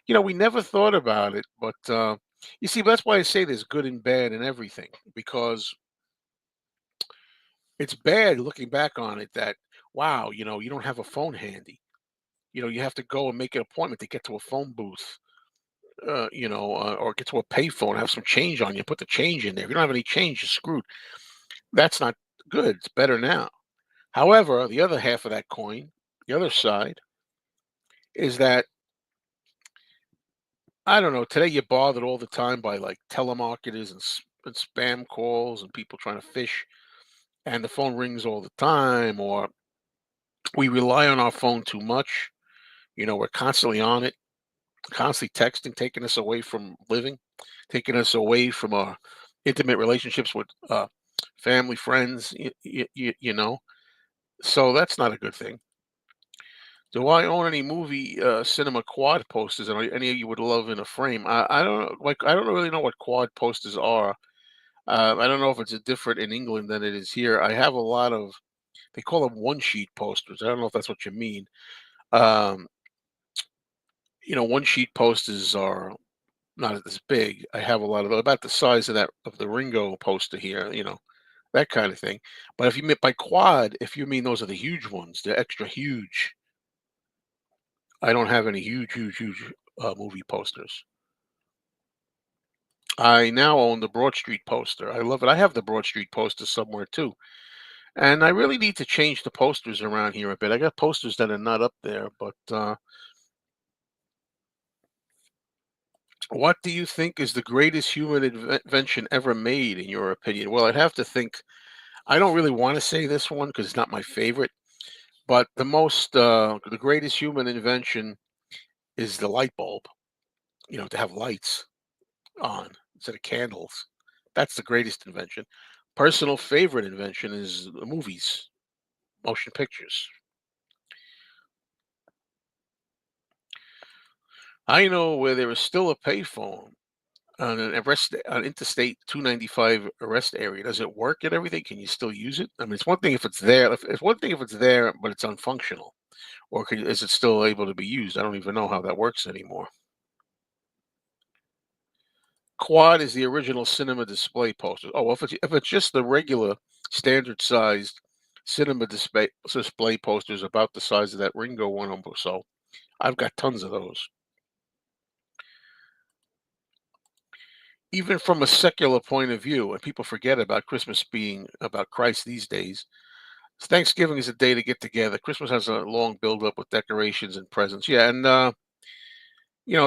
we never thought about it, but you see, that's why I say there's good and bad in everything because it's bad looking back on it that, wow, you don't have a phone handy. You have to go and make an appointment to get to a phone booth, or get to a payphone, have some change on you, put the change in there. If you don't have any change, you're screwed. That's not good. It's better now. However, the other half of that coin, the other side, is that I don't know. Today you're bothered all the time by like telemarketers and spam calls and people trying to fish, and the phone rings all the time, or we rely on our phone too much. We're constantly on it, constantly texting, taking us away from living, taking us away from our intimate relationships with family, friends. So that's not a good thing. Do I own any movie cinema quad posters? And any of you would love in a frame? I don't know. Like I don't really know what quad posters are. I don't know if it's different in England than it is here. I have a lot of. They call them one sheet posters. I don't know if that's what you mean. Um, one sheet posters are not as big. I have a lot of about the size of that of the Ringo poster here. That kind of thing. But if you mean by quad, if you mean those are the huge ones, they're extra huge. I don't have any huge movie posters. I now own the Broad Street poster. I love it. I have the Broad Street poster somewhere too. And I really need to change the posters around here a bit. I got posters that are not up there, but what do you think is the greatest human invention ever made, in your opinion? Well, I'd have to think. I don't really want to say this one because it's not my favorite, but the greatest human invention is the light bulb. To have lights on instead of candles. That's the greatest invention. Personal favorite invention is the movies, motion pictures. I know where there is still a payphone on Interstate 295 arrest area. Does it work and everything? Can you still use it? I mean, it's one thing if it's there. It's one thing if it's there, but it's unfunctional, or is it still able to be used? I don't even know how that works anymore. Quad is the original cinema display poster. Oh, if it's just the regular standard sized cinema display posters about the size of that Ringo one or so, I've got tons of those. Even from a secular point of view, and people forget about Christmas being about Christ these days. Thanksgiving is a day to get together. Christmas has a long build up with decorations and presents. Yeah, and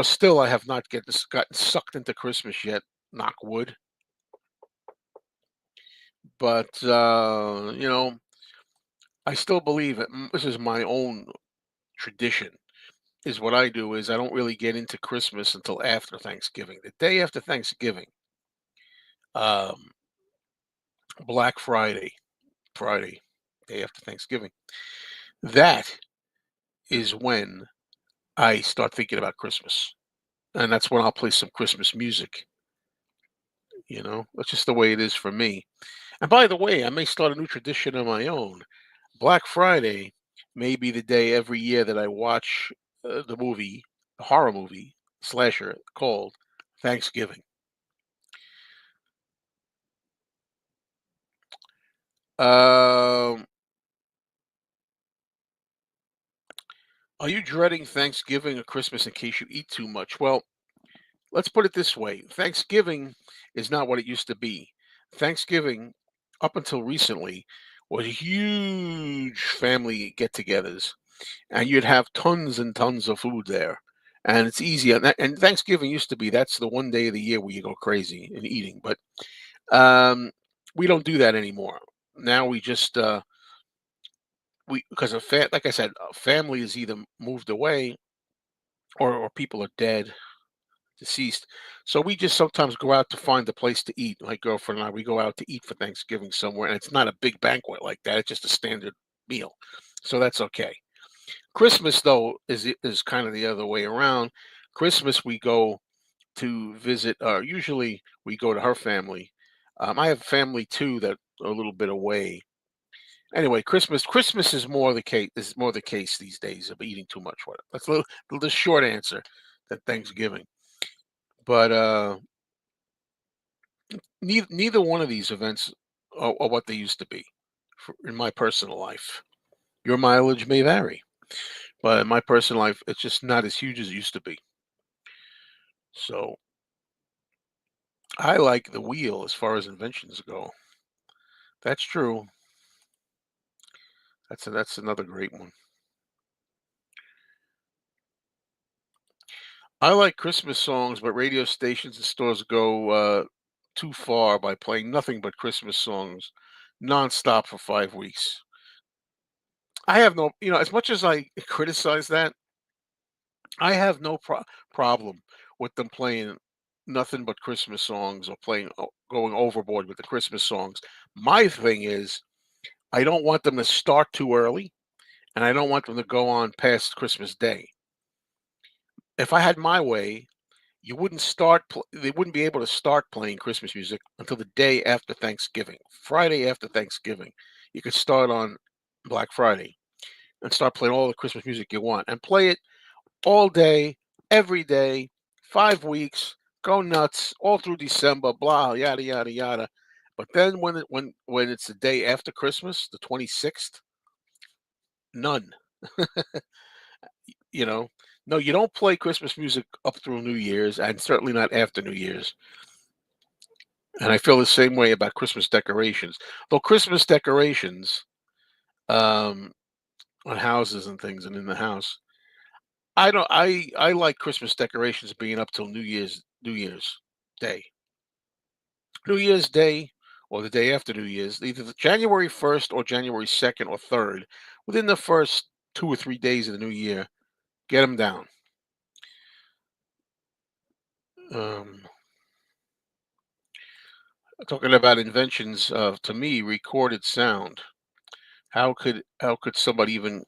still I have not gotten sucked into Christmas yet. Knock wood. But I still believe it. This is my own tradition. Is what I do is I don't really get into Christmas until after Thanksgiving. The day after Thanksgiving, um, Black Friday, Friday, day after Thanksgiving. That is when I start thinking about Christmas, and that's when I'll play some Christmas music. That's just the way it is for me. And by the way, I may start a new tradition of my own. Black Friday may be the day every year that I watch the movie, the horror movie, slasher called Thanksgiving. Um, are you dreading Thanksgiving or Christmas in case you eat too much? Well, let's put it this way. Thanksgiving is not what it used to be. Thanksgiving, up until recently, was huge family get-togethers, and you'd have tons and tons of food there. And it's easy. And Thanksgiving used to be that's the one day of the year where you go crazy in eating. But we don't do that anymore. Now we just we because like I said, family is either moved away or people are dead, deceased. So we just sometimes go out to find a place to eat. My girlfriend and I, we go out to eat for Thanksgiving somewhere, and it's not a big banquet like that. It's just a standard meal, so that's okay. Christmas though is kind of the other way around. Christmas we go to visit. Usually we go to her family. I have family too that are a little bit away. Anyway, Christmas is more the case. Is more the case these days of eating too much. What? That's the short answer than Thanksgiving. But neither one of these events are what they used to be in my personal life. Your mileage may vary, but in my personal life, it's just not as huge as it used to be. So I like the wheel as far as inventions go. That's true. That's another great one. I like Christmas songs, but radio stations and stores go too far by playing nothing but Christmas songs nonstop for 5 weeks. I have no, as much as I criticize that, I have no problem with them playing nothing but Christmas songs or going overboard with the Christmas songs. My thing is, I don't want them to start too early, and I don't want them to go on past Christmas Day. If I had my way, you wouldn't they wouldn't be able to start playing Christmas music until the day after Thanksgiving, Friday after Thanksgiving. You could start on Black Friday and start playing all the Christmas music you want and play it all day, every day, 5 weeks, go nuts all through December, blah, yada yada yada. But then when it's the day after Christmas, the 26th, none. You know, no, you don't play Christmas music up through New Year's, and certainly not after New Year's. And I feel the same way about Christmas decorations. Though Christmas decorations um, on houses and things and in the house, I don't. I like Christmas decorations being up till New Year's Day. New Year's Day or the day after New Year's, either the January 1st or January 2nd or 3rd, within the first 2 or 3 days of the new year, get them down. Um, talking about inventions of, to me, recorded sound. How could somebody even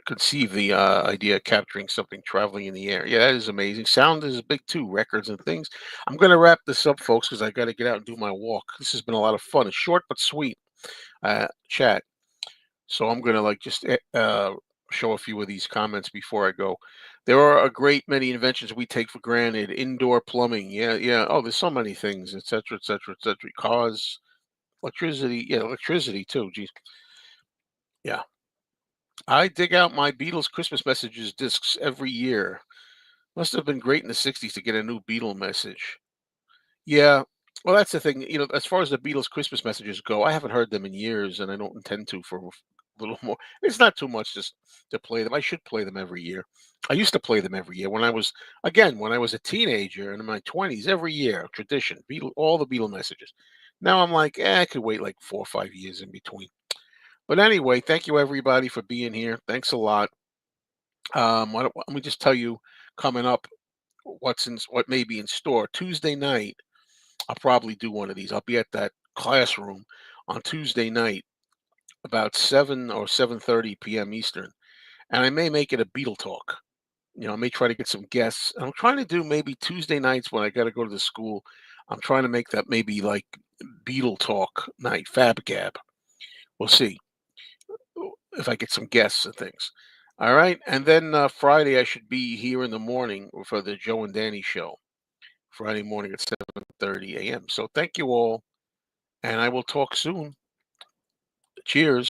conceive the idea of capturing something traveling in the air? Yeah, that is amazing. Sound is big too, records and things. I'm going to wrap this up, folks, because I got to get out and do my walk. This has been a lot of fun. It's short but sweet chat. So I'm gonna like just show a few of these comments before I go. There are a great many inventions we take for granted. Indoor plumbing, yeah, yeah. Oh, there's so many things, etc., etc., etc. Cars, electricity, yeah, electricity too. Geez, yeah. I dig out my Beatles Christmas messages discs every year. Must have been great in the '60s to get a new Beatle message. Yeah. Well, that's the thing. As far as the Beatles' Christmas messages go, I haven't heard them in years, and I don't intend to for a little more. It's not too much just to play them. I should play them every year. I used to play them every year when I was a teenager and in my 20s, every year, tradition, all the Beatle messages. Now I'm like, I could wait like 4 or 5 years in between. But anyway, thank you everybody for being here. Thanks a lot. Let me just tell you coming up what may be in store Tuesday night. I'll probably do one of these. I'll be at that classroom on Tuesday night about 7 or 7:30 p.m. Eastern, and I may make it a Beetle talk. I may try to get some guests. I'm trying to do maybe Tuesday nights when I got to go to the school. I'm trying to make that maybe like Beetle talk night, Fab Gab. We'll see if I get some guests and things. All right, and then Friday I should be here in the morning for the Joe and Danny show. Friday morning at 7:30 a.m. So thank you all, and I will talk soon. Cheers.